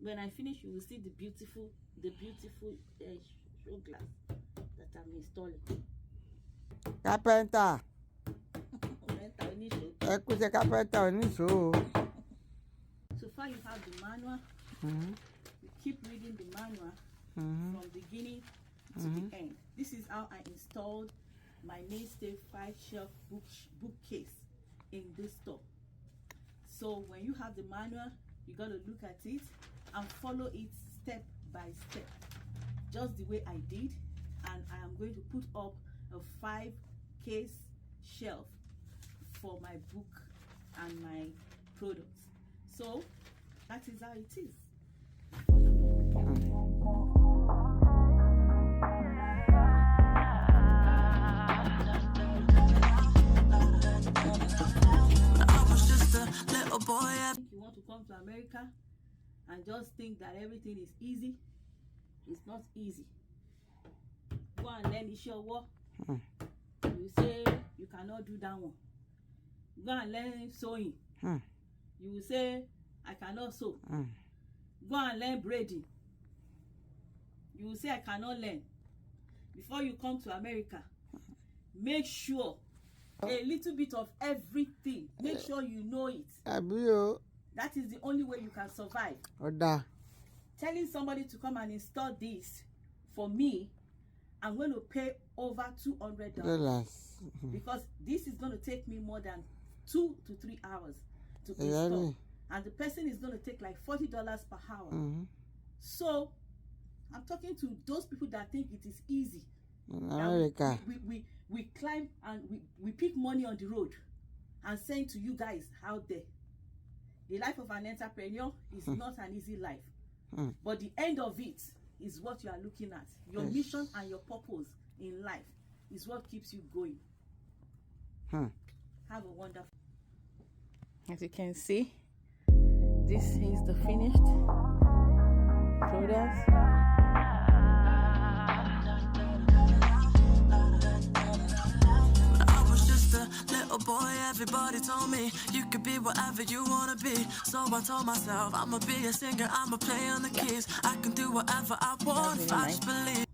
When I finish, you will see the beautiful show glass that I'm installing. Carpenter. Carpenter. So far you have the manual. You keep reading the manual from beginning to the end. This is how I installed my mainstay 5-shelf bookcase in this store. So when you have the manual, you got to look at it and follow it step by step, just the way I did. And I am going to put up a 5-case shelf for my book and my products. So that is how it is. You want to come to America and just think that everything is easy. It's not easy. Go and learn Ishowo. You say you cannot do that one. Go and learn sewing. You will say I cannot sew. Go and learn braiding. You will say I cannot learn. Before you come to America, make sure a little bit of everything. Make sure you know it. That is the only way you can survive. Telling somebody to come and install this for me, I'm going to pay over $200 because this is going to take me more than 2 to 3 hours to install, and the person is going to take like $40 per hour. So I'm talking to those people that think it is easy. America. We climb and we pick money on the road and send to you guys out there. The life of an entrepreneur is not an easy life, but the end of it is what you are looking at. Your mission and your purpose in life is what keeps you going. Have a wonderful. As you can see, this is the finished product. Boy, everybody told me you could be whatever you wanna be. So I told myself I'ma be a singer, I'ma play on the keys. I can do whatever I want if I just believe.